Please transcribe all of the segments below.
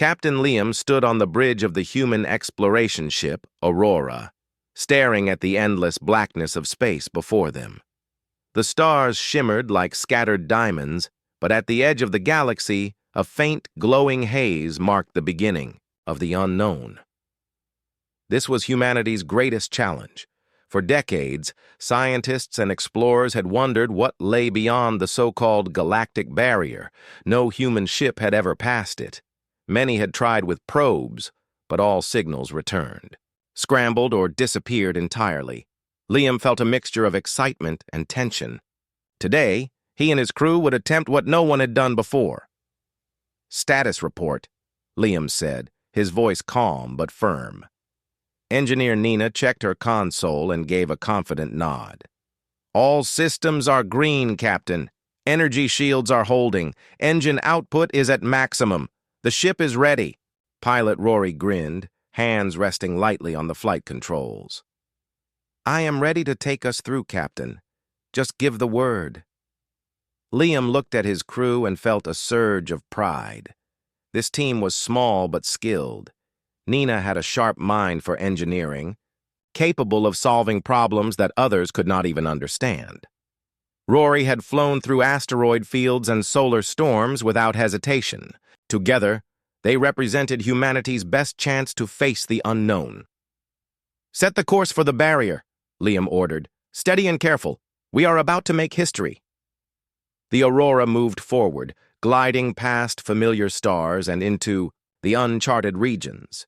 Captain Liam stood on the bridge of the human exploration ship, Aurora, staring at the endless blackness of space before them. The stars shimmered like scattered diamonds, but at the edge of the galaxy, a faint, glowing haze marked the beginning of the unknown. This was humanity's greatest challenge. For decades, scientists and explorers had wondered what lay beyond the so-called galactic barrier. No human ship had ever passed it. Many had tried with probes, but all signals returned, scrambled or disappeared entirely. Liam felt a mixture of excitement and tension. Today, he and his crew would attempt what no one had done before. "Status report," Liam said, his voice calm but firm. Engineer Nina checked her console and gave a confident nod. "All systems are green, Captain. Energy shields are holding. Engine output is at maximum. The ship is ready." Pilot Rory grinned, hands resting lightly on the flight controls. "I am ready to take us through, Captain. Just give the word." Liam looked at his crew and felt a surge of pride. This team was small but skilled. Nina had a sharp mind for engineering, capable of solving problems that others could not even understand. Rory had flown through asteroid fields and solar storms without hesitation. Together, they represented humanity's best chance to face the unknown. "Set the course for the barrier," Liam ordered. "Steady and careful. We are about to make history." The Aurora moved forward, gliding past familiar stars and into the uncharted regions.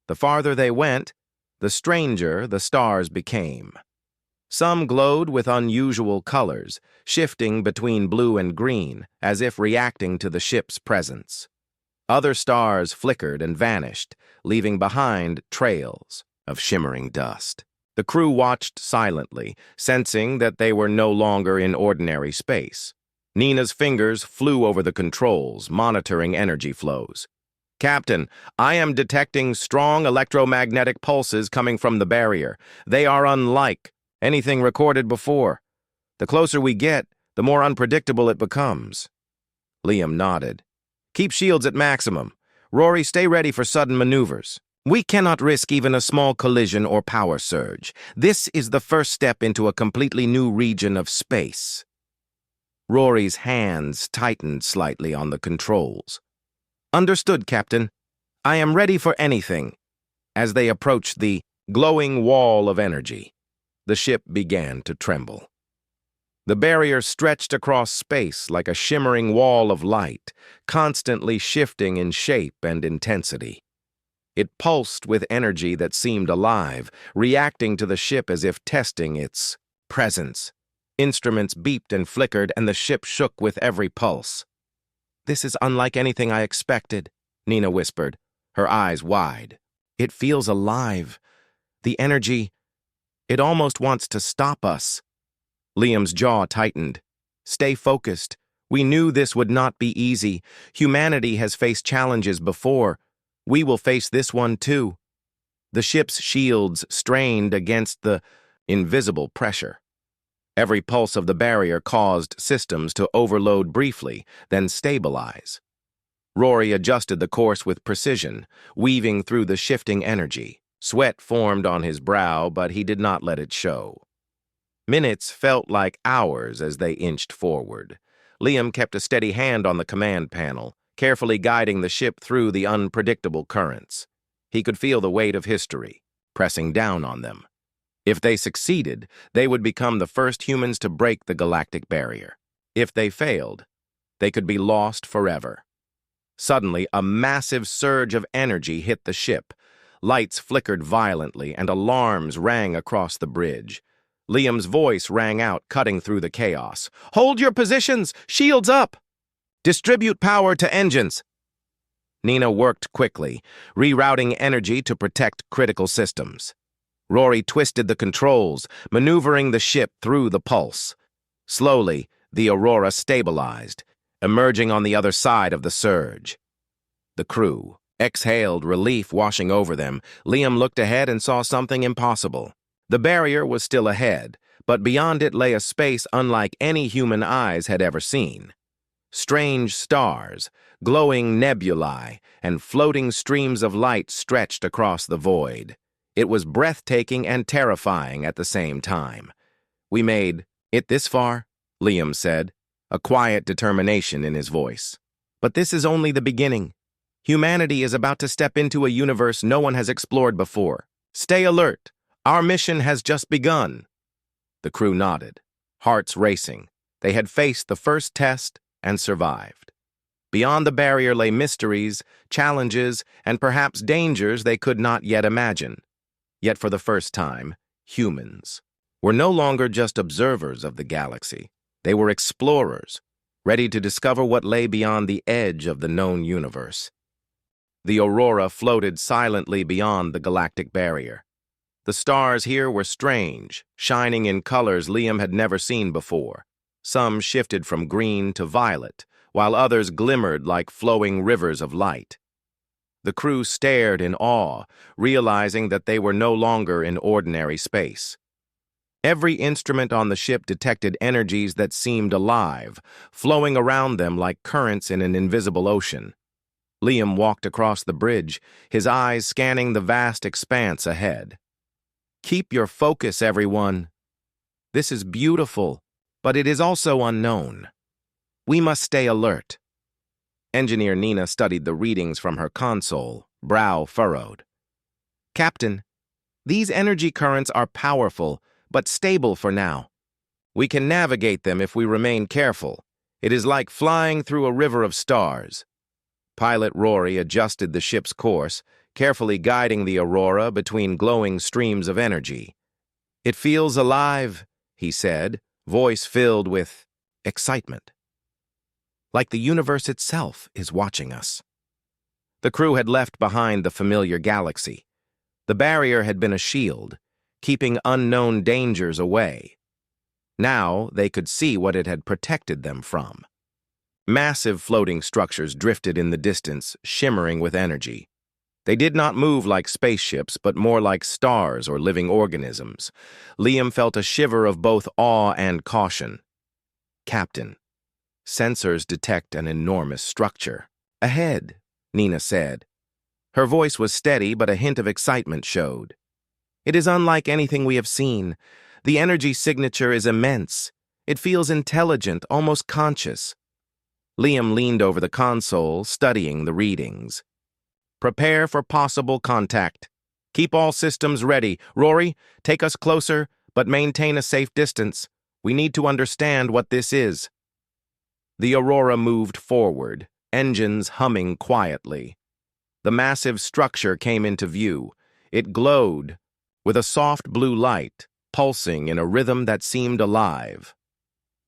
The farther they went, the stranger the stars became. Some glowed with unusual colors, shifting between blue and green, as if reacting to the ship's presence. Other stars flickered and vanished, leaving behind trails of shimmering dust. The crew watched silently, sensing that they were no longer in ordinary space. Nina's fingers flew over the controls, monitoring energy flows. "Captain, I am detecting strong electromagnetic pulses coming from the barrier. They are unlike anything recorded before. The closer we get, the more unpredictable it becomes." Liam nodded. "Keep shields at maximum. Rory, stay ready for sudden maneuvers. We cannot risk even a small collision or power surge. This is the first step into a completely new region of space." Rory's hands tightened slightly on the controls. "Understood, Captain. I am ready for anything." As they approached the glowing wall of energy, the ship began to tremble. The barrier stretched across space like a shimmering wall of light, constantly shifting in shape and intensity. It pulsed with energy that seemed alive, reacting to the ship as if testing its presence. Instruments beeped and flickered, and the ship shook with every pulse. "This is unlike anything I expected," Nina whispered, her eyes wide. "It feels alive. The energy, it almost wants to stop us." Liam's jaw tightened. "Stay focused. We knew this would not be easy. Humanity has faced challenges before. We will face this one too." The ship's shields strained against the invisible pressure. Every pulse of the barrier caused systems to overload briefly, then stabilize. Rory adjusted the course with precision, weaving through the shifting energy. Sweat formed on his brow, but he did not let it show. Minutes felt like hours as they inched forward. Liam kept a steady hand on the command panel, carefully guiding the ship through the unpredictable currents. He could feel the weight of history pressing down on them. If they succeeded, they would become the first humans to break the galactic barrier. If they failed, they could be lost forever. Suddenly, a massive surge of energy hit the ship. Lights flickered violently, and alarms rang across the bridge. Liam's voice rang out, cutting through the chaos. "Hold your positions! Shields up! Distribute power to engines!" Nina worked quickly, rerouting energy to protect critical systems. Rory twisted the controls, maneuvering the ship through the pulse. Slowly, the Aurora stabilized, emerging on the other side of the surge. The crew exhaled, relief washing over them. Liam looked ahead and saw something impossible. The barrier was still ahead, but beyond it lay a space unlike any human eyes had ever seen. Strange stars, glowing nebulae, and floating streams of light stretched across the void. It was breathtaking and terrifying at the same time. "We made it this far," Liam said, a quiet determination in his voice. "But this is only the beginning. Humanity is about to step into a universe no one has explored before. Stay alert. Our mission has just begun." The crew nodded, hearts racing. They had faced the first test and survived. Beyond the barrier lay mysteries, challenges, and perhaps dangers they could not yet imagine. Yet for the first time, humans were no longer just observers of the galaxy. They were explorers, ready to discover what lay beyond the edge of the known universe. The aurora floated silently beyond the galactic barrier. The stars here were strange, shining in colors Liam had never seen before. Some shifted from green to violet, while others glimmered like flowing rivers of light. The crew stared in awe, realizing that they were no longer in ordinary space. Every instrument on the ship detected energies that seemed alive, flowing around them like currents in an invisible ocean. Liam walked across the bridge, his eyes scanning the vast expanse ahead. "Keep your focus, everyone. This is beautiful, but it is also unknown. We must stay alert." Engineer Nina studied the readings from her console, brow furrowed. "Captain, these energy currents are powerful, but stable for now. We can navigate them if we remain careful. It is like flying through a river of stars." Pilot Rory adjusted the ship's course, carefully guiding the aurora between glowing streams of energy. "It feels alive," he said, voice filled with excitement. "Like the universe itself is watching us." The crew had left behind the familiar galaxy. The barrier had been a shield, keeping unknown dangers away. Now they could see what it had protected them from. Massive floating structures drifted in the distance, shimmering with energy. They did not move like spaceships, but more like stars or living organisms. Liam felt a shiver of both awe and caution. "Captain, sensors detect an enormous structure. Ahead," Nina said. Her voice was steady, but a hint of excitement showed. "It is unlike anything we have seen. The energy signature is immense. It feels intelligent, almost conscious." Liam leaned over the console, studying the readings. "Prepare for possible contact. Keep all systems ready. Rory, take us closer, but maintain a safe distance. We need to understand what this is." The aurora moved forward, engines humming quietly. The massive structure came into view. It glowed, with a soft blue light, pulsing in a rhythm that seemed alive.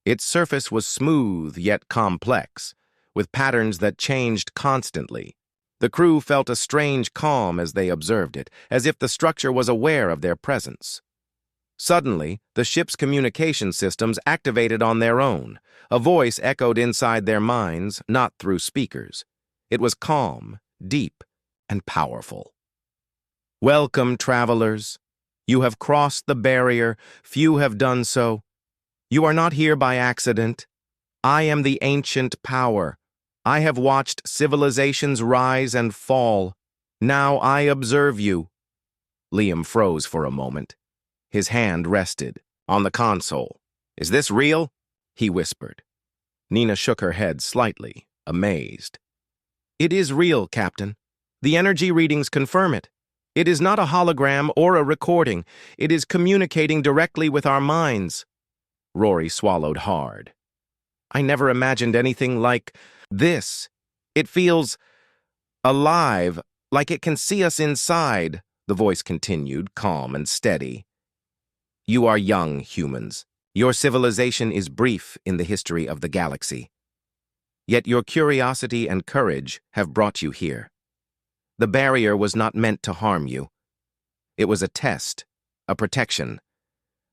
Its surface was smooth yet complex, with patterns that changed constantly. The crew felt a strange calm as they observed it, as if the structure was aware of their presence. Suddenly, the ship's communication systems activated on their own. A voice echoed inside their minds, not through speakers. It was calm, deep, and powerful. "Welcome, travelers. You have crossed the barrier. Few have done so. You are not here by accident. I am the ancient power. I have watched civilizations rise and fall. Now I observe you." Liam froze for a moment. His hand rested on the console. "Is this real?" he whispered. Nina shook her head slightly, amazed. "It is real, Captain. The energy readings confirm it. It is not a hologram or a recording. It is communicating directly with our minds." Rory swallowed hard. "I never imagined anything like this. It feels alive, like it can see us inside," the voice continued, calm and steady. "You are young humans. Your civilization is brief in the history of the galaxy. Yet your curiosity and courage have brought you here. The barrier was not meant to harm you. It was a test, a protection.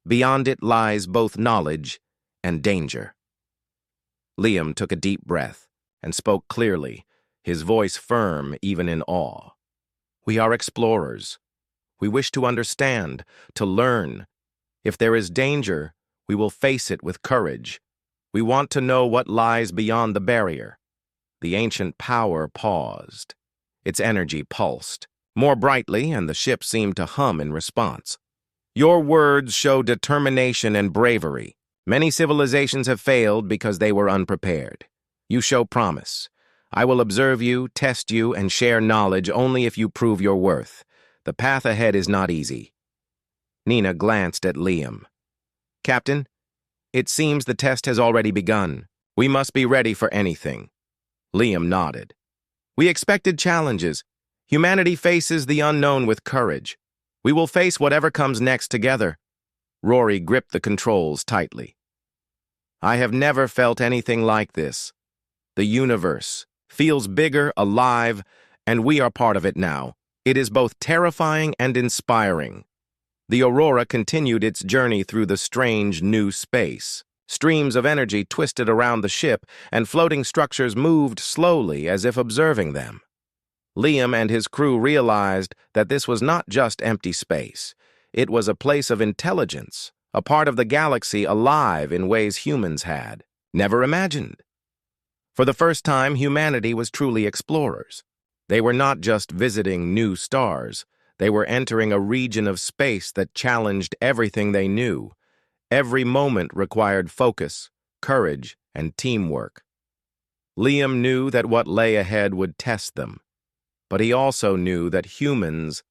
Beyond it lies both knowledge and danger." Liam took a deep breath and spoke clearly, his voice firm even in awe. "We are explorers. We wish to understand, to learn. If there is danger, we will face it with courage. We want to know what lies beyond the barrier. The ancient power paused. Its energy pulsed more brightly, and the ship seemed to hum in response. Your words show determination and bravery. Many civilizations have failed because they were unprepared. You show promise. I will observe you, test you, and share knowledge only if you prove your worth. The path ahead is not easy. Nina glanced at Liam. Captain, it seems the test has already begun. We must be ready for anything. Liam nodded. We expected challenges. Humanity faces the unknown with courage. We will face whatever comes next together. Rory gripped the controls tightly. I have never felt anything like this. The universe feels bigger, alive, and we are part of it now. It is both terrifying and inspiring. The Aurora continued its journey through the strange new space. Streams of energy twisted around the ship, and floating structures moved slowly as if observing them. Liam and his crew realized that this was not just empty space. It was a place of intelligence, a part of the galaxy alive in ways humans had never imagined. For the first time, humanity was truly explorers. They were not just visiting new stars. They were entering a region of space that challenged everything they knew. Every moment required focus, courage, and teamwork. Liam knew that what lay ahead would test them. But he also knew that humans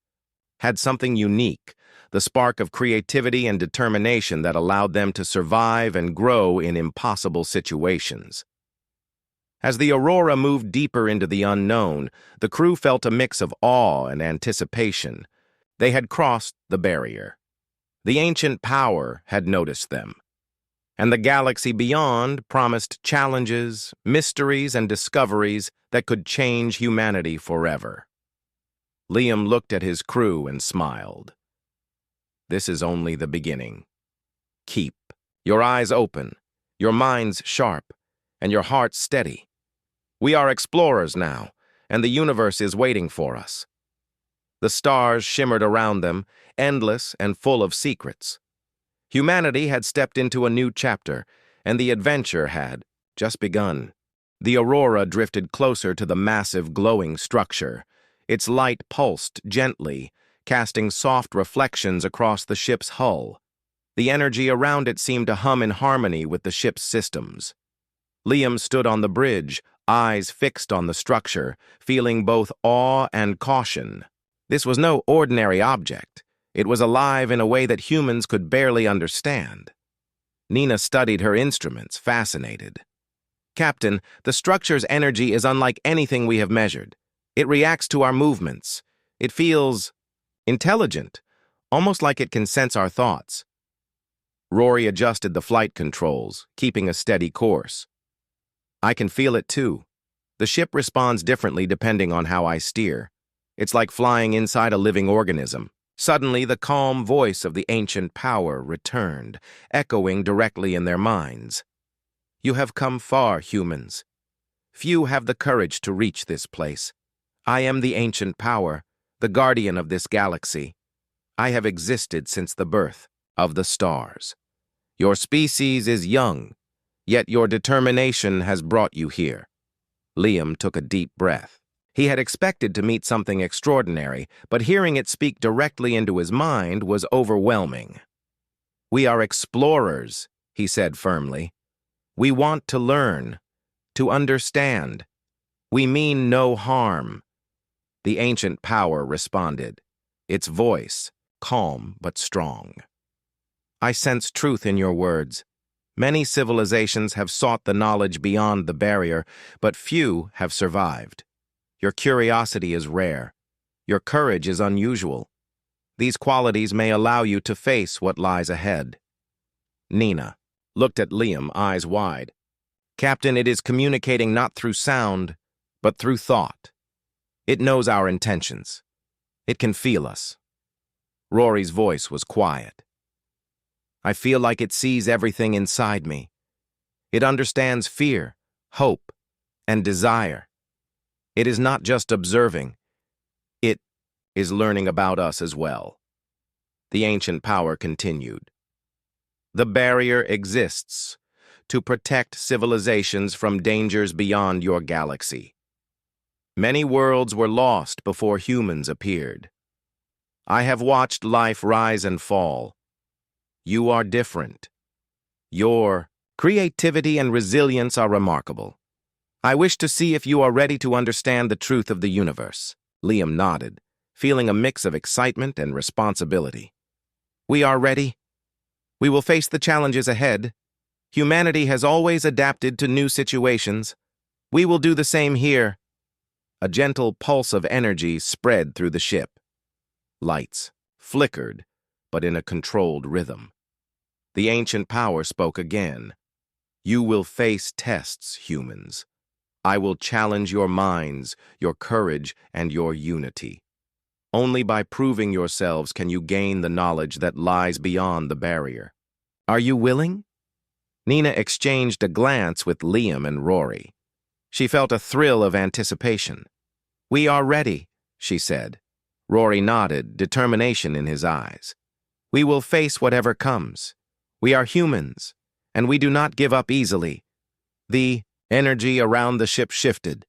had something unique, the spark of creativity and determination that allowed them to survive and grow in impossible situations. As the Aurora moved deeper into the unknown, the crew felt a mix of awe and anticipation. They had crossed the barrier. The ancient power had noticed them. And the galaxy beyond promised challenges, mysteries, and discoveries that could change humanity forever. Liam looked at his crew and smiled. This is only the beginning. Keep your eyes open, your minds sharp, and your hearts steady. We are explorers now, and the universe is waiting for us. The stars shimmered around them, endless and full of secrets. Humanity had stepped into a new chapter, and the adventure had just begun. The Aurora drifted closer to the massive glowing structure. Its light pulsed gently, casting soft reflections across the ship's hull. The energy around it seemed to hum in harmony with the ship's systems. Liam stood on the bridge, eyes fixed on the structure, feeling both awe and caution. This was no ordinary object. It was alive in a way that humans could barely understand. Nina studied her instruments, fascinated. Captain, the structure's energy is unlike anything we have measured. It reacts to our movements. It feels intelligent, almost like it can sense our thoughts. Rory adjusted the flight controls, keeping a steady course. I can feel it too. The ship responds differently depending on how I steer. It's like flying inside a living organism. Suddenly, the calm voice of the ancient power returned, echoing directly in their minds. You have come far, humans. Few have the courage to reach this place. I am the ancient power, the guardian of this galaxy. I have existed since the birth of the stars. Your species is young, yet your determination has brought you here. Liam took a deep breath. He had expected to meet something extraordinary, but hearing it speak directly into his mind was overwhelming. We are explorers, he said firmly. We want to learn, to understand. We mean no harm. The ancient power responded, its voice calm but strong. I sense truth in your words. Many civilizations have sought the knowledge beyond the barrier, but few have survived. Your curiosity is rare. Your courage is unusual. These qualities may allow you to face what lies ahead. Nina looked at Liam, eyes wide. Captain, it is communicating not through sound, but through thought. It knows our intentions. It can feel us. Rory's voice was quiet. I feel like it sees everything inside me. It understands fear, hope, and desire. It is not just observing. It is learning about us as well. The ancient power continued. The barrier exists. to protect civilizations from dangers beyond your galaxy. Many worlds were lost before humans appeared. I have watched life rise and fall. You are different. Your creativity and resilience are remarkable. I wish to see if you are ready to understand the truth of the universe. Liam nodded, feeling a mix of excitement and responsibility. We are ready. We will face the challenges ahead. Humanity has always adapted to new situations. We will do the same here. A gentle pulse of energy spread through the ship. Lights flickered, but in a controlled rhythm. The ancient power spoke again. You will face tests, humans. I will challenge your minds, your courage, and your unity. Only by proving yourselves can you gain the knowledge that lies beyond the barrier. Are you willing? Nina exchanged a glance with Liam and Rory. She felt a thrill of anticipation. We are ready, she said. Rory nodded, determination in his eyes. We will face whatever comes. We are humans, and we do not give up easily. The energy around the ship shifted.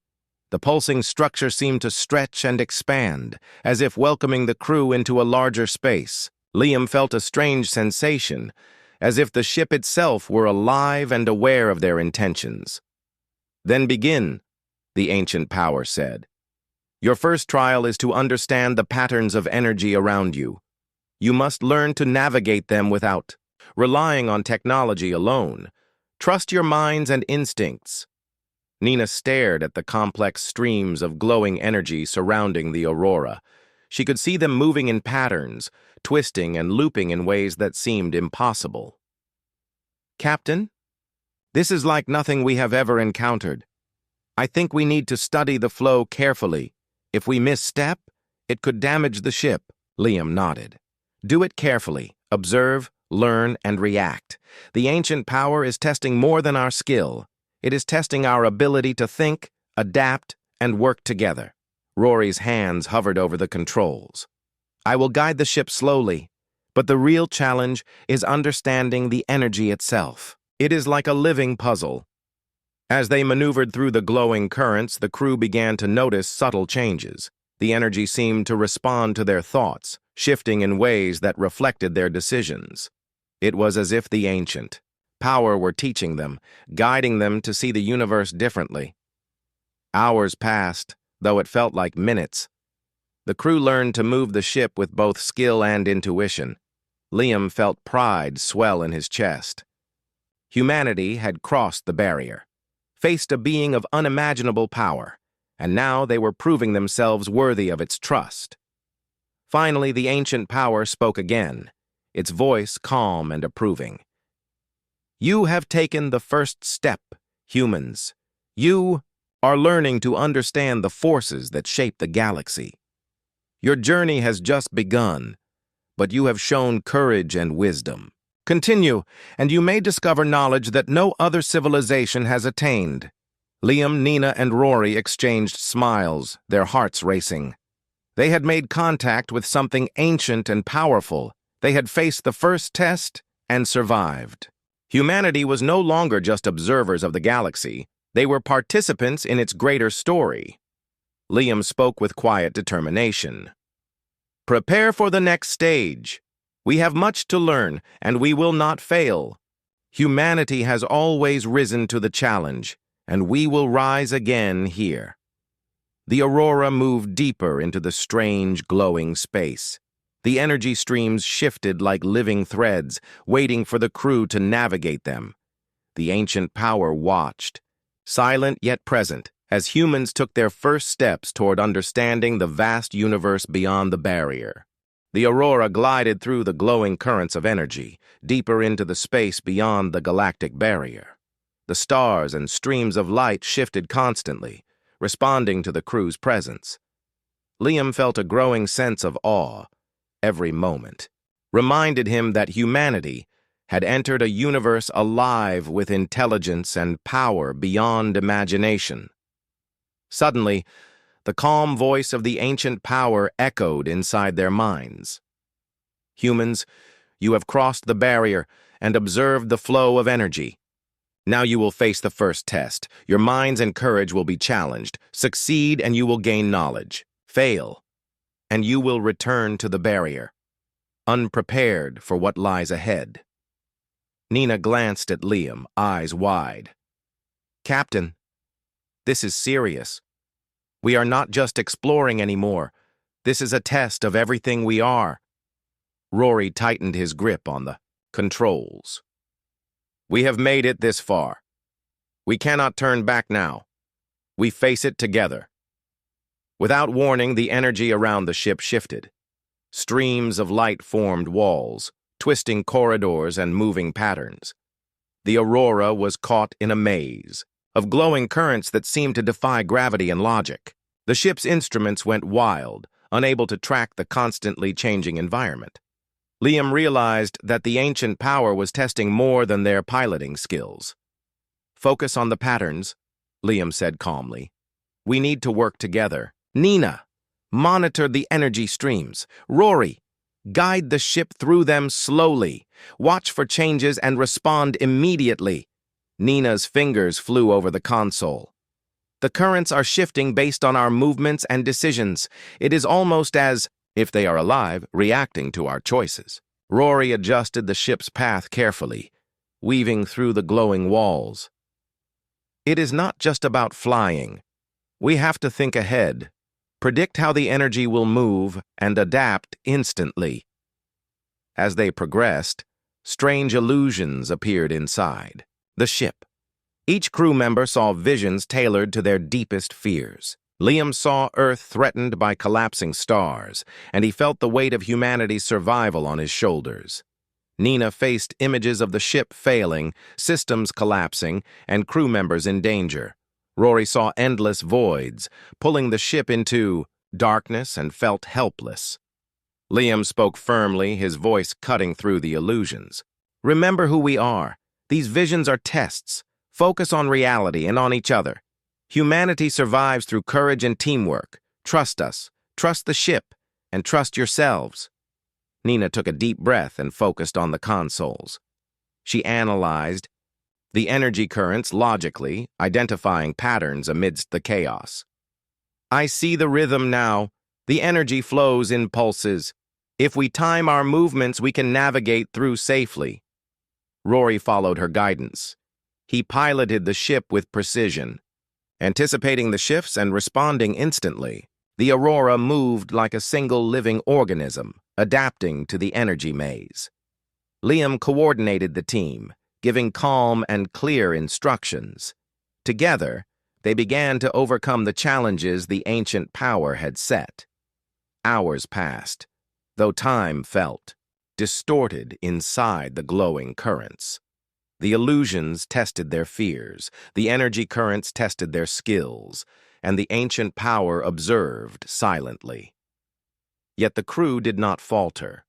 The pulsing structure seemed to stretch and expand, as if welcoming the crew into a larger space. Liam felt a strange sensation, as if the ship itself were alive and aware of their intentions. Then begin, the ancient power said. Your first trial is to understand the patterns of energy around you. You must learn to navigate them without relying on technology alone. Trust your minds and instincts. Nina stared at the complex streams of glowing energy surrounding the aurora. She could see them moving in patterns, twisting and looping in ways that seemed impossible. Captain, this is like nothing we have ever encountered. I think we need to study the flow carefully. If we misstep, it could damage the ship. Liam nodded. Do it carefully. Observe, learn, and react. The ancient power is testing more than our skill. It is testing our ability to think, adapt, and work together. Rory's hands hovered over the controls. I will guide the ship slowly, but the real challenge is understanding the energy itself. It is like a living puzzle. As they maneuvered through the glowing currents, the crew began to notice subtle changes. The energy seemed to respond to their thoughts, shifting in ways that reflected their decisions. It was as if the ancient power were teaching them, guiding them to see the universe differently. Hours passed, though it felt like minutes. The crew learned to move the ship with both skill and intuition. Liam felt pride swell in his chest. Humanity had crossed the barrier, faced a being of unimaginable power, and now they were proving themselves worthy of its trust. Finally, the ancient power spoke again, its voice calm and approving. You have taken the first step, humans. You are learning to understand the forces that shape the galaxy. Your journey has just begun, but you have shown courage and wisdom. Continue, and you may discover knowledge that no other civilization has attained. Liam, Nina, and Rory exchanged smiles, their hearts racing. They had made contact with something ancient and powerful. They had faced the first test and survived. Humanity was no longer just observers of the galaxy. They were participants in its greater story. Liam spoke with quiet determination. Prepare for the next stage. We have much to learn, and we will not fail. Humanity has always risen to the challenge, and we will rise again here. The aurora moved deeper into the strange, glowing space. The energy streams shifted like living threads, waiting for the crew to navigate them. The ancient power watched, silent yet present, as humans took their first steps toward understanding the vast universe beyond the barrier. The aurora glided through the glowing currents of energy, deeper into the space beyond the galactic barrier. The stars and streams of light shifted constantly, responding to the crew's presence. Liam felt a growing sense of awe. Every moment reminded him that humanity had entered a universe alive with intelligence and power beyond imagination. Suddenly, the calm voice of the ancient power echoed inside their minds. Humans, you have crossed the barrier and observed the flow of energy. Now you will face the first test. Your minds and courage will be challenged. Succeed and you will gain knowledge. Fail, and you will return to the barrier, unprepared for what lies ahead. Nina glanced at Liam, eyes wide. Captain, this is serious. We are not just exploring anymore. This is a test of everything we are. Rory tightened his grip on the controls. We have made it this far. We cannot turn back now. We face it together. Without warning, the energy around the ship shifted. Streams of light formed walls, twisting corridors and moving patterns. The Aurora was caught in a maze of glowing currents that seemed to defy gravity and logic. The ship's instruments went wild, unable to track the constantly changing environment. Liam realized that the ancient power was testing more than their piloting skills. Focus on the patterns, Liam said calmly. We need to work together. Nina, monitor the energy streams. Rory, guide the ship through them slowly. Watch for changes and respond immediately. Nina's fingers flew over the console. The currents are shifting based on our movements and decisions. It is almost as if they are alive, reacting to our choices. Rory adjusted the ship's path carefully, weaving through the glowing walls. It is not just about flying. We have to think ahead, predict how the energy will move, and adapt instantly. As they progressed, strange illusions appeared inside the ship. Each crew member saw visions tailored to their deepest fears. Liam saw Earth threatened by collapsing stars, and he felt the weight of humanity's survival on his shoulders. Nina faced images of the ship failing, systems collapsing, and crew members in danger. Rory saw endless voids, pulling the ship into darkness, and felt helpless. Liam spoke firmly, his voice cutting through the illusions. Remember who we are. These visions are tests. Focus on reality and on each other. Humanity survives through courage and teamwork. Trust us, trust the ship, and trust yourselves. Nina took a deep breath and focused on the consoles. She analyzed the energy currents logically, identifying patterns amidst the chaos. I see the rhythm now. The energy flows in pulses. If we time our movements, we can navigate through safely. Rory followed her guidance. He piloted the ship with precision. Anticipating the shifts and responding instantly, the Aurora moved like a single living organism, adapting to the energy maze. Liam coordinated the team, giving calm and clear instructions. Together, they began to overcome the challenges the ancient power had set. Hours passed, though time felt distorted inside the glowing currents. The illusions tested their fears, the energy currents tested their skills, and the ancient power observed silently. Yet the crew did not falter.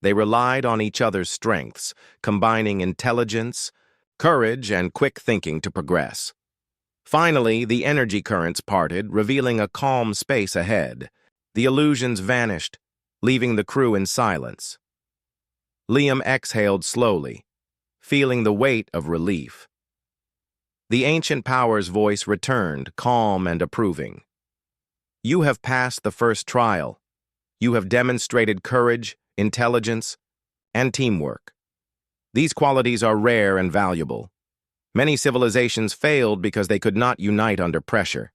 They relied on each other's strengths, combining intelligence, courage, and quick thinking to progress. Finally, the energy currents parted, revealing a calm space ahead. The illusions vanished, leaving the crew in silence. Liam exhaled slowly, feeling the weight of relief. The ancient power's voice returned, calm and approving. You have passed the first trial. You have demonstrated courage, intelligence, and teamwork. These qualities are rare and valuable. Many civilizations failed because they could not unite under pressure.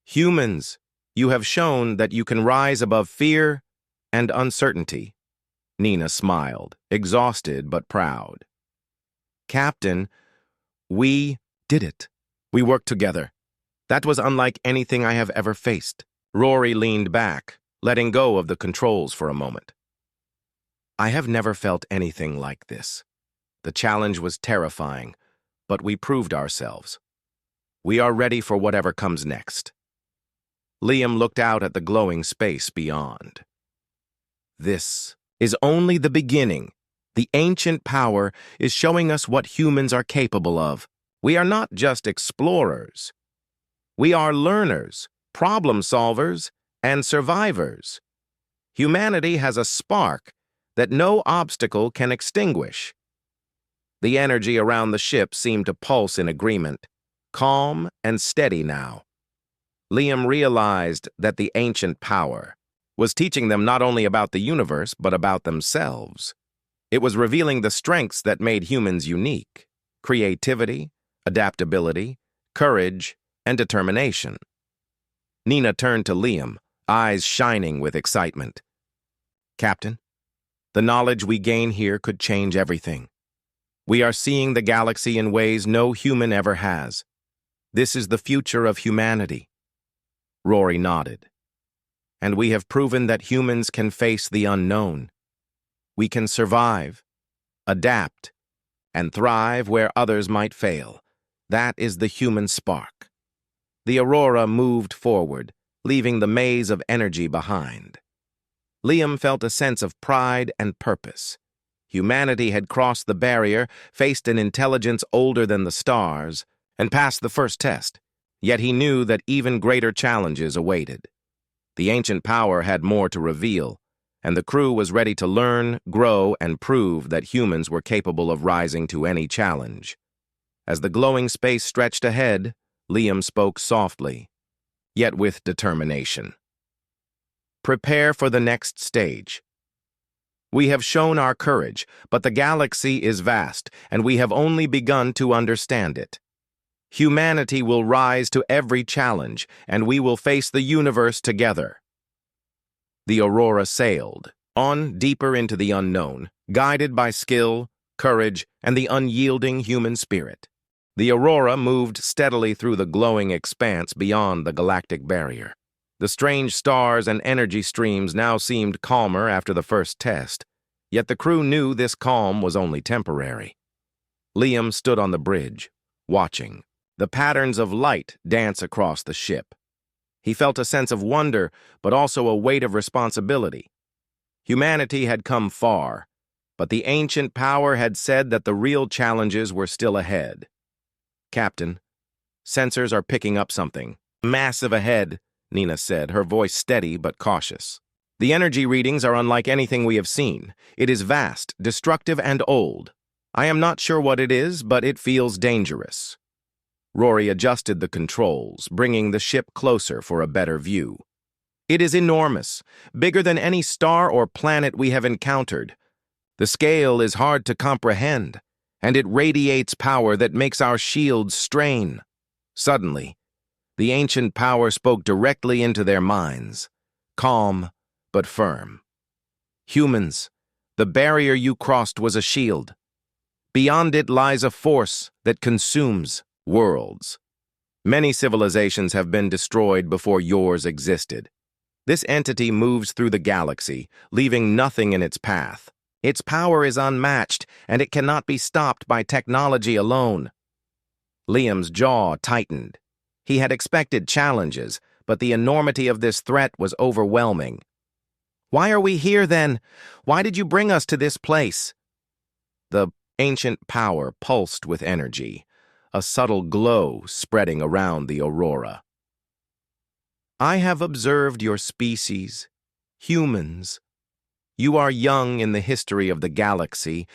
Humans, you have shown that you can rise above fear and uncertainty. Nina smiled, exhausted but proud. Captain, we did it. We worked together. That was unlike anything I have ever faced. Rory leaned back, letting go of the controls for a moment. I have never felt anything like this. The challenge was terrifying, but we proved ourselves. We are ready for whatever comes next. Liam looked out at the glowing space beyond. This is only the beginning. The ancient power is showing us what humans are capable of. We are not just explorers. We are learners, problem solvers, and survivors. Humanity has a spark that no obstacle can extinguish. The energy around the ship seemed to pulse in agreement, calm and steady now. Liam realized that the ancient power was teaching them not only about the universe, but about themselves. It was revealing the strengths that made humans unique: creativity, adaptability, courage, and determination. Nina turned to Liam, eyes shining with excitement. "Captain, the knowledge we gain here could change everything. We are seeing the galaxy in ways no human ever has. This is the future of humanity." Rory nodded. "And we have proven that humans can face the unknown. We can survive, adapt, and thrive where others might fail. That is the human spark." The Aurora moved forward, leaving the maze of energy behind. Liam felt a sense of pride and purpose. Humanity had crossed the barrier, faced an intelligence older than the stars, and passed the first test. Yet he knew that even greater challenges awaited. The ancient power had more to reveal, and the crew was ready to learn, grow, and prove that humans were capable of rising to any challenge. As the glowing space stretched ahead, Liam spoke softly, yet with determination. "Prepare for the next stage. We have shown our courage, but the galaxy is vast, and we have only begun to understand it. Humanity will rise to every challenge, and we will face the universe together." The Aurora sailed on deeper into the unknown, guided by skill, courage, and the unyielding human spirit. The Aurora moved steadily through the glowing expanse beyond the galactic barrier. The strange stars and energy streams now seemed calmer after the first test, yet the crew knew this calm was only temporary. Liam stood on the bridge, watching the patterns of light dance across the ship. He felt a sense of wonder, but also a weight of responsibility. Humanity had come far, but the ancient power had said that the real challenges were still ahead. "Captain, sensors are picking up something massive ahead," Nina said, her voice steady but cautious. "The energy readings are unlike anything we have seen. It is vast, destructive, and old. I am not sure what it is, but it feels dangerous." Rory adjusted the controls, bringing the ship closer for a better view. "It is enormous, bigger than any star or planet we have encountered. The scale is hard to comprehend, and it radiates power that makes our shields strain." Suddenly, the ancient power spoke directly into their minds, calm but firm. "Humans, the barrier you crossed was a shield. Beyond it lies a force that consumes worlds. Many civilizations have been destroyed before yours existed. This entity moves through the galaxy, leaving nothing in its path. Its power is unmatched, and it cannot be stopped by technology alone." Liam's jaw tightened. He had expected challenges, but the enormity of this threat was overwhelming. "Why are we here, then? Why did you bring us to this place?" The ancient power pulsed with energy, a subtle glow spreading around the Aurora. "I have observed your species, humans. You are young in the history of the galaxy,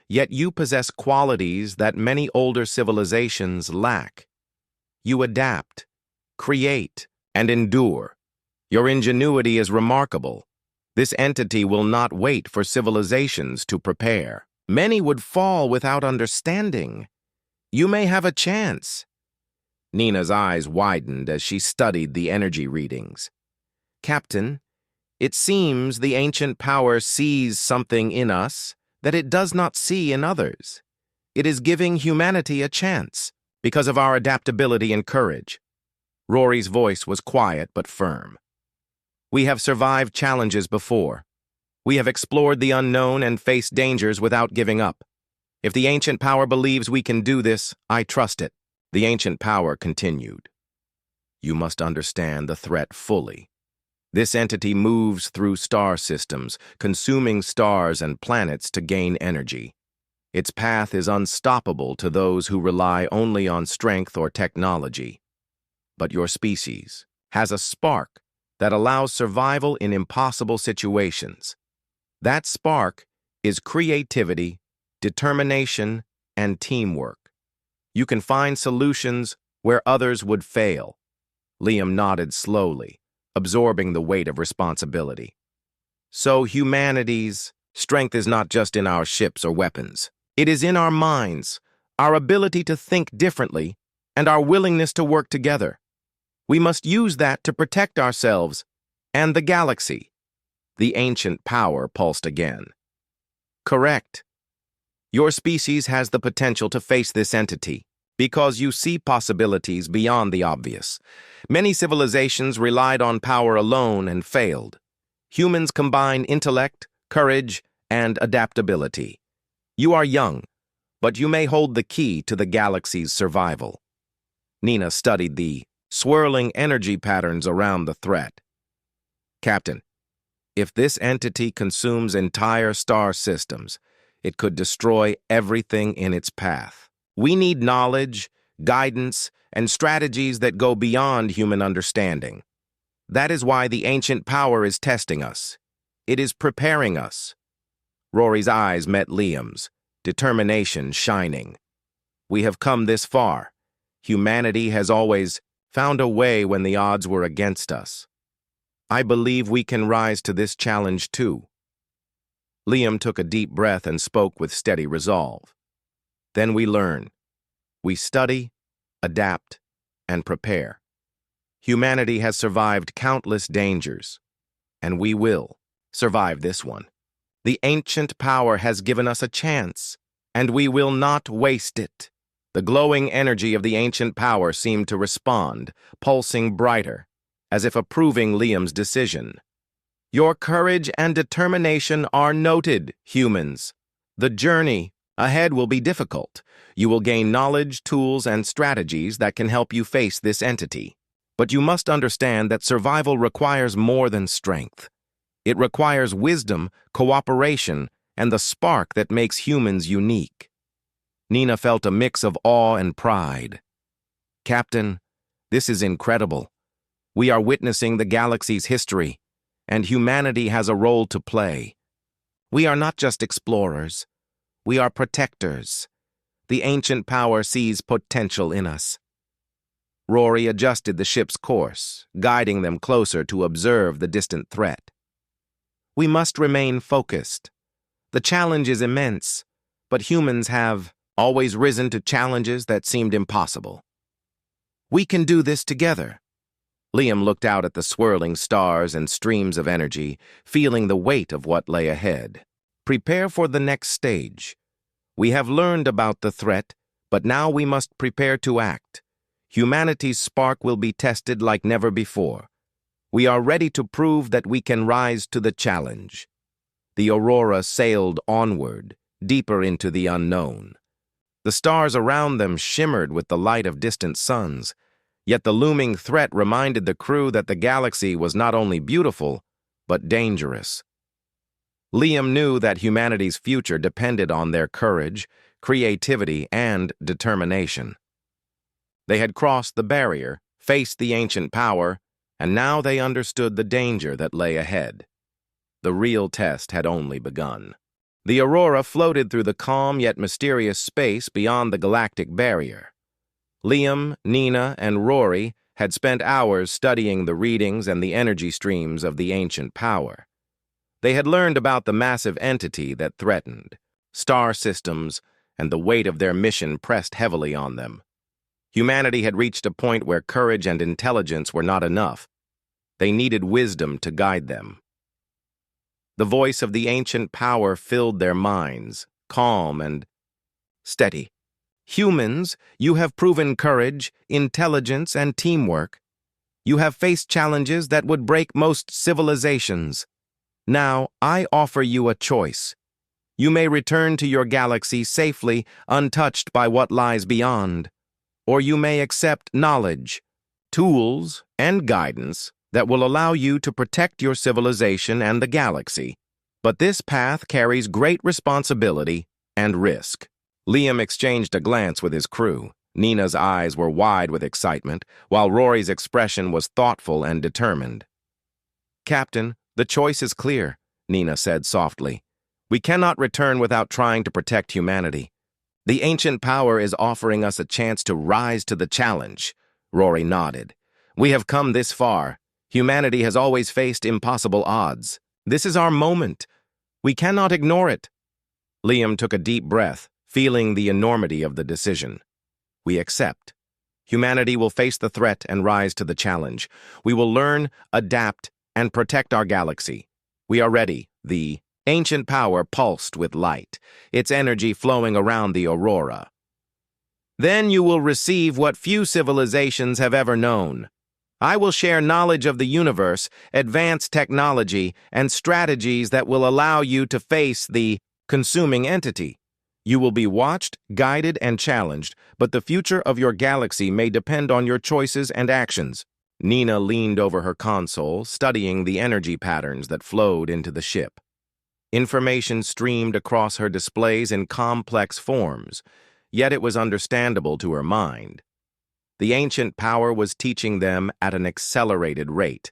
yet you possess qualities that many older civilizations lack. You adapt, create, and endure. Your ingenuity is remarkable. This entity will not wait for civilizations to prepare. Many would fall without understanding. You may have a chance." Nina's eyes widened as she studied the energy readings. "Captain, it seems the ancient power sees something in us that it does not see in others. It is giving humanity a chance because of our adaptability and courage." Rory's voice was quiet but firm. "We have survived challenges before. We have explored the unknown and faced dangers without giving up. If the ancient power believes we can do this, I trust it." The ancient power continued. "You must understand the threat fully. This entity moves through star systems, consuming stars and planets to gain energy. Its path is unstoppable to those who rely only on strength or technology. But your species has a spark that allows survival in impossible situations. That spark is creativity, determination, and teamwork. You can find solutions where others would fail. Liam nodded slowly, absorbing the weight of responsibility. So humanity's strength is not just in our ships or weapons. It is in our minds, our ability to think differently, and our willingness to work together. We must use that to protect ourselves and the galaxy. The ancient power pulsed again. Correct. Your species has the potential to face this entity because you see possibilities beyond the obvious. Many civilizations relied on power alone and failed. Humans combine intellect, courage, and adaptability. You are young, but you may hold the key to the galaxy's survival. Nina studied the swirling energy patterns around the threat. Captain, if this entity consumes entire star systems, it could destroy everything in its path. We need knowledge, guidance, and strategies that go beyond human understanding. That is why the ancient power is testing us. It is preparing us. Rory's eyes met Liam's, determination shining. We have come this far. Humanity has always found a way when the odds were against us. I believe we can rise to this challenge too. Liam took a deep breath and spoke with steady resolve. Then we learn. We study, adapt, and prepare. Humanity has survived countless dangers, and we will survive this one. The ancient power has given us a chance, and we will not waste it. The glowing energy of the ancient power seemed to respond, pulsing brighter, as if approving Liam's decision. Your courage and determination are noted, humans. The journey ahead will be difficult. You will gain knowledge, tools, and strategies that can help you face this entity. But you must understand that survival requires more than strength. It requires wisdom, cooperation, and the spark that makes humans unique. Nina felt a mix of awe and pride. Captain, this is incredible. We are witnessing the galaxy's history, and humanity has a role to play. We are not just explorers. We are protectors. The ancient power sees potential in us. Rory adjusted the ship's course, guiding them closer to observe the distant threat. We must remain focused. The challenge is immense, but humans have always risen to challenges that seemed impossible. We can do this together. Liam looked out at the swirling stars and streams of energy, feeling the weight of what lay ahead. Prepare for the next stage. We have learned about the threat, but now we must prepare to act. Humanity's spark will be tested like never before. We are ready to prove that we can rise to the challenge. The Aurora sailed onward, deeper into the unknown. The stars around them shimmered with the light of distant suns, yet the looming threat reminded the crew that the galaxy was not only beautiful, but dangerous. Liam knew that humanity's future depended on their courage, creativity, and determination. They had crossed the barrier, faced the ancient power, and now they understood the danger that lay ahead. The real test had only begun. The Aurora floated through the calm yet mysterious space beyond the galactic barrier. Liam, Nina, and Rory had spent hours studying the readings and the energy streams of the ancient power. They had learned about the massive entity that threatened. Star systems and the weight of their mission pressed heavily on them. Humanity had reached a point where courage and intelligence were not enough. They needed wisdom to guide them. The voice of the ancient power filled their minds, calm and steady. Humans, you have proven courage, intelligence, and teamwork. You have faced challenges that would break most civilizations. Now, I offer you a choice. You may return to your galaxy safely, untouched by what lies beyond. Or you may accept knowledge, tools, and guidance that will allow you to protect your civilization and the galaxy. But this path carries great responsibility and risk. Liam exchanged a glance with his crew. Nina's eyes were wide with excitement, while Rory's expression was thoughtful and determined. Captain, the choice is clear, Nina said softly. We cannot return without trying to protect humanity. The ancient power is offering us a chance to rise to the challenge. Rory nodded. We have come this far. Humanity has always faced impossible odds. This is our moment. We cannot ignore it. Liam took a deep breath, feeling the enormity of the decision. We accept. Humanity will face the threat and rise to the challenge. We will learn, adapt, and protect our galaxy. We are ready. The ancient power pulsed with light, its energy flowing around the aurora. Then you will receive what few civilizations have ever known. I will share knowledge of the universe, advanced technology, and strategies that will allow you to face the consuming entity. You will be watched, guided, and challenged, but the future of your galaxy may depend on your choices and actions. Nina leaned over her console, studying the energy patterns that flowed into the ship. Information streamed across her displays in complex forms, yet it was understandable to her mind. The ancient power was teaching them at an accelerated rate,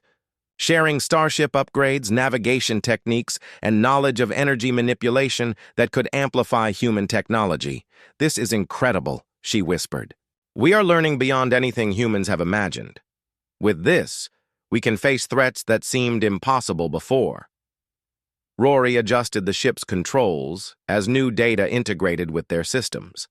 sharing starship upgrades, navigation techniques, and knowledge of energy manipulation that could amplify human technology. This is incredible, she whispered. We are learning beyond anything humans have imagined. With this, we can face threats that seemed impossible before. Rory adjusted the ship's controls as new data integrated with their systems.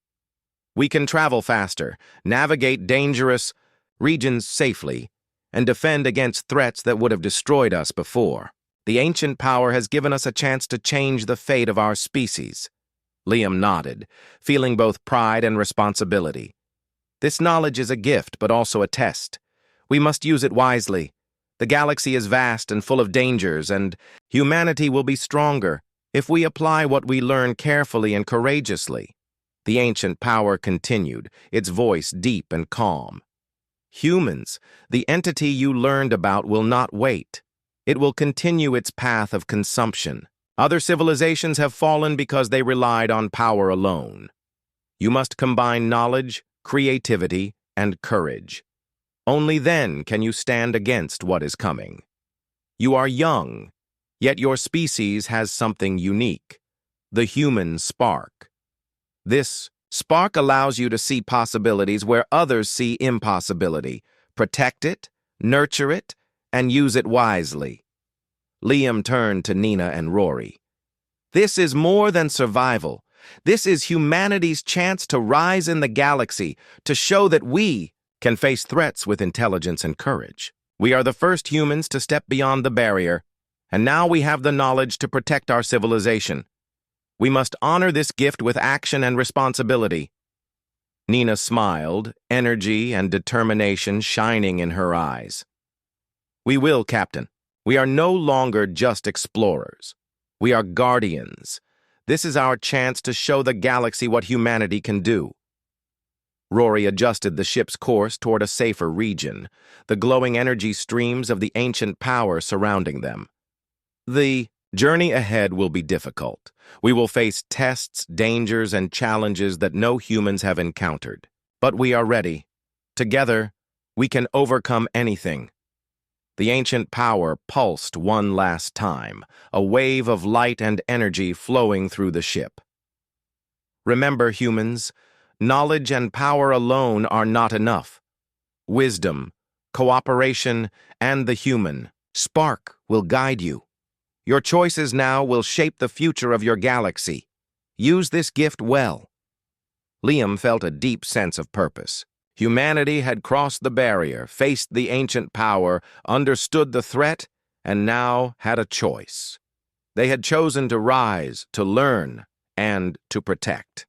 We can travel faster, navigate dangerous regions safely, and defend against threats that would have destroyed us before. The ancient power has given us a chance to change the fate of our species. Liam nodded, feeling both pride and responsibility. This knowledge is a gift, but also a test. We must use it wisely. The galaxy is vast and full of dangers, and humanity will be stronger if we apply what we learn carefully and courageously. The ancient power continued, its voice deep and calm. Humans, the entity you learned about, will not wait. It will continue its path of consumption. Other civilizations have fallen because they relied on power alone. You must combine knowledge, creativity, and courage. Only then can you stand against what is coming. You are young, yet your species has something unique, the human spark. This spark allows you to see possibilities where others see impossibility. Protect it, nurture it, and use it wisely. Liam turned to Nina and Rory. This is more than survival. This is humanity's chance to rise in the galaxy, to show that we can face threats with intelligence and courage. We are the first humans to step beyond the barrier, and now we have the knowledge to protect our civilization. We must honor this gift with action and responsibility. Nina smiled, energy and determination shining in her eyes. We will, Captain. We are no longer just explorers. We are guardians. This is our chance to show the galaxy what humanity can do. Rory adjusted the ship's course toward a safer region, the glowing energy streams of the ancient power surrounding them. The journey ahead will be difficult. We will face tests, dangers, and challenges that no humans have encountered. But we are ready. Together, we can overcome anything. The ancient power pulsed one last time, a wave of light and energy flowing through the ship. Remember, humans, knowledge and power alone are not enough. Wisdom, cooperation, and the human spark will guide you. Your choices now will shape the future of your galaxy. Use this gift well. Liam felt a deep sense of purpose. Humanity had crossed the barrier, faced the ancient power, understood the threat, and now had a choice. They had chosen to rise, to learn, and to protect.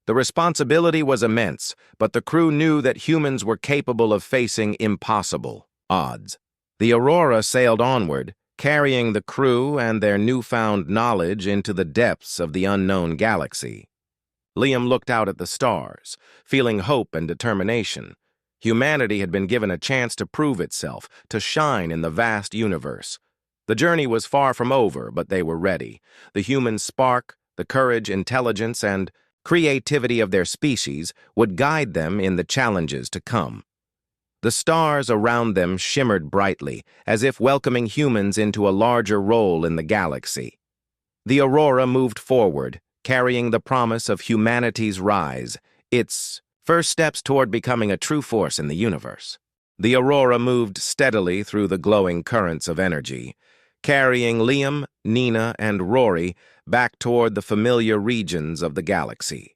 The responsibility was immense, but the crew knew that humans were capable of facing impossible odds. The Aurora sailed onward, carrying the crew and their newfound knowledge into the depths of the unknown galaxy. Liam looked out at the stars, feeling hope and determination. Humanity had been given a chance to prove itself, to shine in the vast universe. The journey was far from over, but they were ready. The human spark, the courage, intelligence, and creativity of their species would guide them in the challenges to come. The stars around them shimmered brightly, as if welcoming humans into a larger role in the galaxy. The Aurora moved forward, carrying the promise of humanity's rise, its first steps toward becoming a true force in the universe. The Aurora moved steadily through the glowing currents of energy, carrying Liam, Nina, and Rory back toward the familiar regions of the galaxy.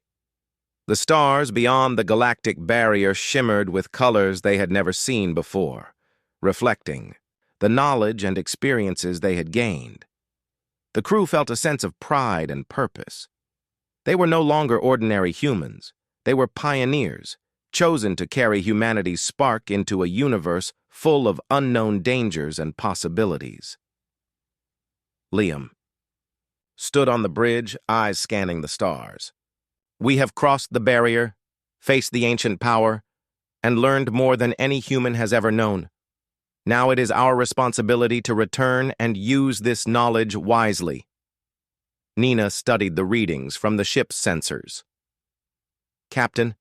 The stars beyond the galactic barrier shimmered with colors they had never seen before, reflecting the knowledge and experiences they had gained. The crew felt a sense of pride and purpose. They were no longer ordinary humans. They were pioneers, chosen to carry humanity's spark into a universe full of unknown dangers and possibilities. Liam stood on the bridge, eyes scanning the stars. We have crossed the barrier, faced the ancient power, and learned more than any human has ever known. Now it is our responsibility to return and use this knowledge wisely. Nina studied the readings from the ship's sensors. Captain,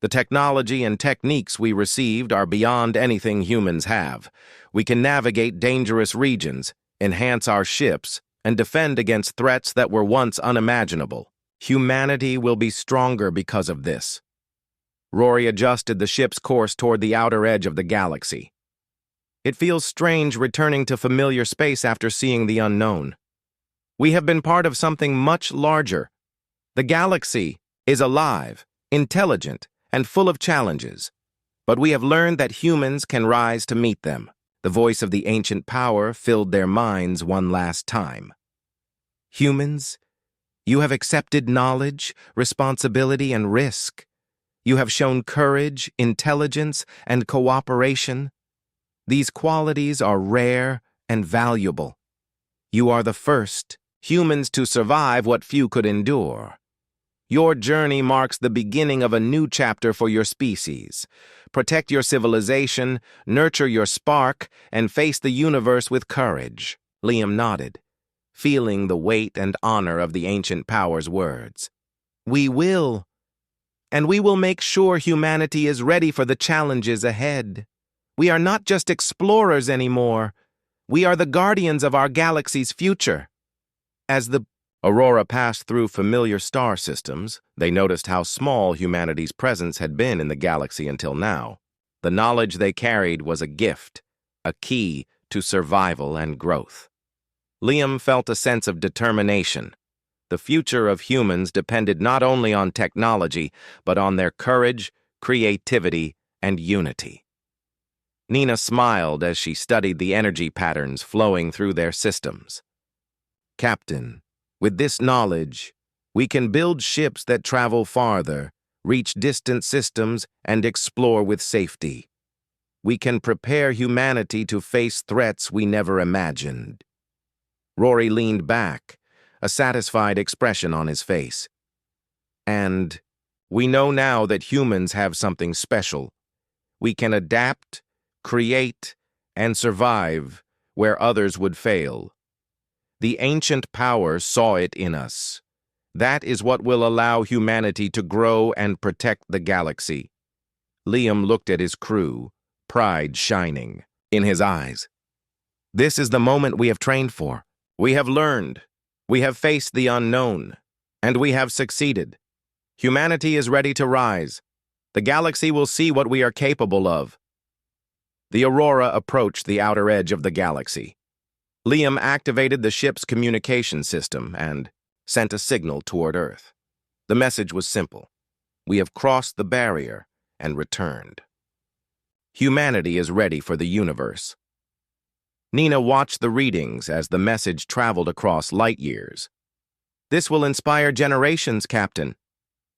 the technology and techniques we received are beyond anything humans have. We can navigate dangerous regions, enhance our ships, and defend against threats that were once unimaginable. Humanity will be stronger because of this. Rory adjusted the ship's course toward the outer edge of the galaxy. It feels strange returning to familiar space after seeing the unknown. We have been part of something much larger. The galaxy is alive, intelligent, and full of challenges. But we have learned that humans can rise to meet them. The voice of the ancient power filled their minds one last time. Humans, you have accepted knowledge, responsibility, and risk. You have shown courage, intelligence, and cooperation. These qualities are rare and valuable. You are the first humans to survive what few could endure. Your journey marks the beginning of a new chapter for your species. Protect your civilization, nurture your spark, and face the universe with courage. Liam nodded, feeling the weight and honor of the ancient power's words. We will, and we will make sure humanity is ready for the challenges ahead. We are not just explorers anymore. We are the guardians of our galaxy's future. As the Aurora passed through familiar star systems, they noticed how small humanity's presence had been in the galaxy until now. The knowledge they carried was a gift, a key to survival and growth. Liam felt a sense of determination. The future of humans depended not only on technology, but on their courage, creativity, and unity. Nina smiled as she studied the energy patterns flowing through their systems. Captain, with this knowledge, we can build ships that travel farther, reach distant systems, and explore with safety. We can prepare humanity to face threats we never imagined. Rory leaned back, a satisfied expression on his face. And we know now that humans have something special. We can adapt, create, and survive where others would fail. The ancient power saw it in us. That is what will allow humanity to grow and protect the galaxy. Liam looked at his crew, pride shining in his eyes. This is the moment we have trained for. We have learned. We have faced the unknown. And we have succeeded. Humanity is ready to rise. The galaxy will see what we are capable of. The Aurora approached the outer edge of the galaxy. Liam activated the ship's communication system and sent a signal toward Earth. The message was simple. We have crossed the barrier and returned. Humanity is ready for the universe. Nina watched the readings as the message traveled across light years. This will inspire generations, Captain.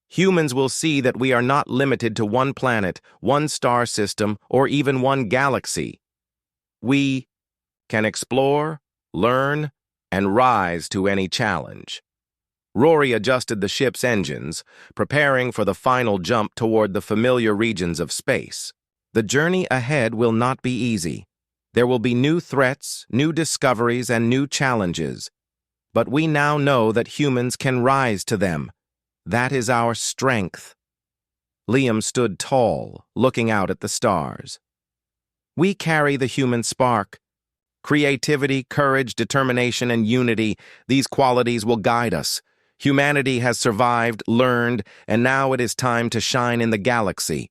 Humans will see that we are not limited to one planet, one star system, or even one galaxy. We can explore, learn, and rise to any challenge. Rory adjusted the ship's engines, preparing for the final jump toward the familiar regions of space. The journey ahead will not be easy. There will be new threats, new discoveries, and new challenges. But we now know that humans can rise to them. That is our strength. Liam stood tall, looking out at the stars. We carry the human spark. Creativity, courage, determination, and unity, these qualities will guide us. Humanity has survived, learned, and now it is time to shine in the galaxy.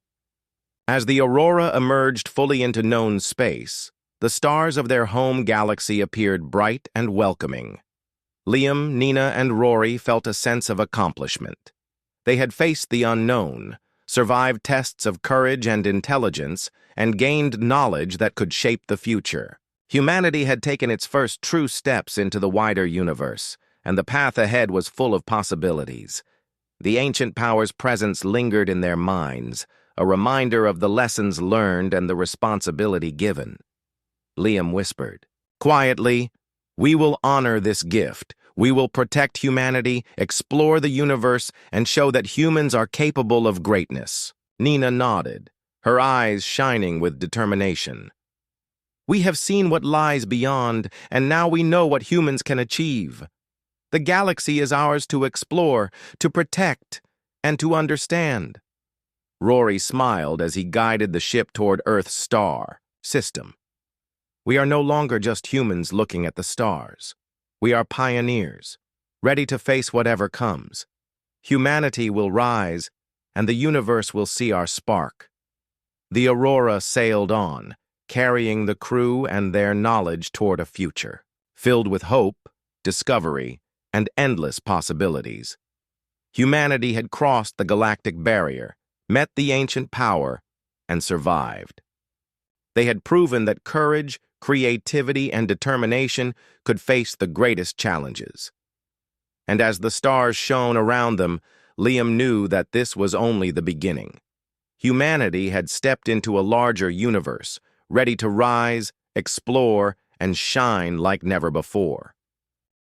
As the aurora emerged fully into known space, the stars of their home galaxy appeared bright and welcoming. Liam, Nina, and Rory felt a sense of accomplishment. They had faced the unknown, survived tests of courage and intelligence, and gained knowledge that could shape the future. Humanity had taken its first true steps into the wider universe, and the path ahead was full of possibilities. The ancient power's presence lingered in their minds, a reminder of the lessons learned and the responsibility given. Liam whispered, "Quietly, we will honor this gift. We will protect humanity, explore the universe, and show that humans are capable of greatness." Nina nodded, her eyes shining with determination. "We have seen what lies beyond, and now we know what humans can achieve. The galaxy is ours to explore, to protect, and to understand." Rory smiled as he guided the ship toward Earth's star system. "We are no longer just humans looking at the stars. We are pioneers, ready to face whatever comes. Humanity will rise, and the universe will see our spark." The Aurora sailed on, carrying the crew and their knowledge toward a future, filled with hope, discovery, and endless possibilities. Humanity had crossed the galactic barrier, met the ancient power, and survived. They had proven that courage, creativity, and determination could face the greatest challenges. And as the stars shone around them, Liam knew that this was only the beginning. Humanity had stepped into a larger universe, ready to rise, explore, and shine like never before.